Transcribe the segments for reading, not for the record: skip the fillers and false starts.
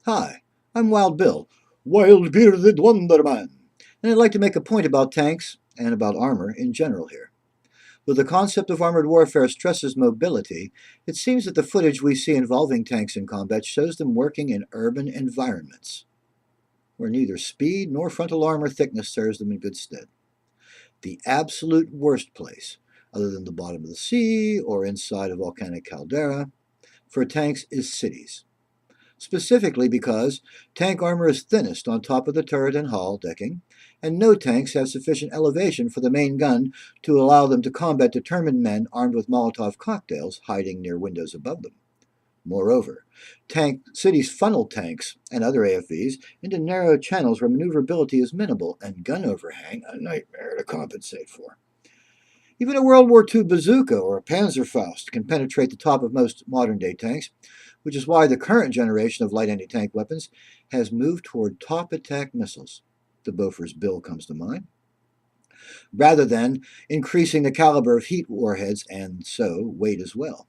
Hi, I'm Wild Bill, Wild-Bearded Wonderman, and I'd like to make a point about tanks and about armor in general here. Though the concept of armored warfare stresses mobility, it seems that the footage we see involving tanks in combat shows them working in urban environments, where neither speed nor frontal armor thickness serves them in good stead. The absolute worst place, other than the bottom of the sea or inside a volcanic caldera, for tanks is cities. Specifically because tank armor is thinnest on top of the turret and hull decking, and no tanks have sufficient elevation for the main gun to allow them to combat determined men armed with Molotov cocktails hiding near windows above them. Moreover, cities funnel tanks and other AFVs into narrow channels where maneuverability is minimal and gun overhang a nightmare to compensate for. Even a World War II bazooka or a Panzerfaust can penetrate the top of most modern-day tanks, which is why the current generation of light anti-tank weapons has moved toward top attack missiles. The Bofors Bill comes to mind, rather than increasing the caliber of heat warheads and so weight as well.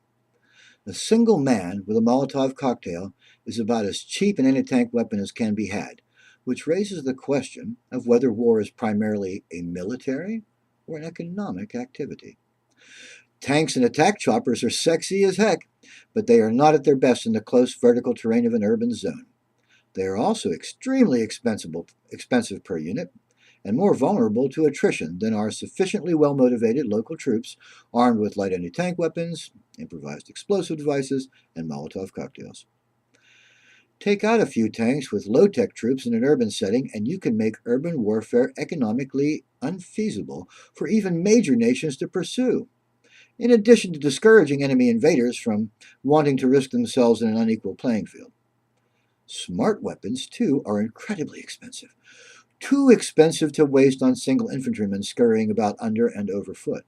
A single man with a Molotov cocktail is about as cheap an anti-tank weapon as can be had, which raises the question of whether war is primarily a military or an economic activity. Tanks and attack choppers are sexy as heck, but they are not at their best in the close vertical terrain of an urban zone. They are also extremely expensive per unit and more vulnerable to attrition than are sufficiently well-motivated local troops armed with light anti-tank weapons, improvised explosive devices, and Molotov cocktails. Take out a few tanks with low-tech troops in an urban setting, and you can make urban warfare economically unfeasible for even major nations to pursue, in addition to discouraging enemy invaders from wanting to risk themselves in an unequal playing field. Smart weapons, too, are incredibly expensive. Too expensive to waste on single infantrymen scurrying about under and over foot.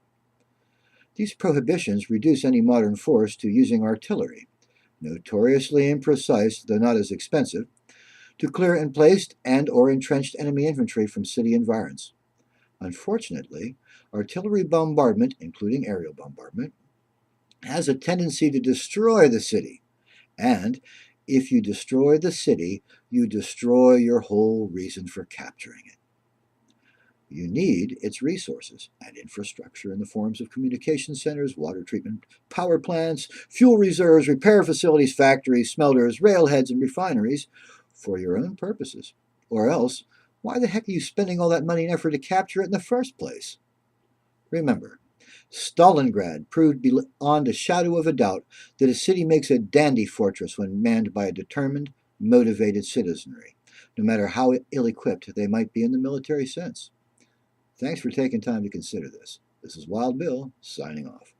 These prohibitions reduce any modern force to using artillery, notoriously imprecise though not as expensive, to clear emplaced and or entrenched enemy infantry from city environs. Unfortunately, artillery bombardment, including aerial bombardment, has a tendency to destroy the city, and if you destroy the city, you destroy your whole reason for capturing it. You need its resources and infrastructure in the forms of communication centers, water treatment, power plants, fuel reserves, repair facilities, factories, smelters, railheads, and refineries for your own purposes. Or else, why the heck are you spending all that money and effort to capture it in the first place? Remember, Stalingrad proved beyond a shadow of a doubt that a city makes a dandy fortress when manned by a determined, motivated citizenry, no matter how ill-equipped they might be in the military sense. Thanks for taking time to consider this. This is Wild Bill, signing off.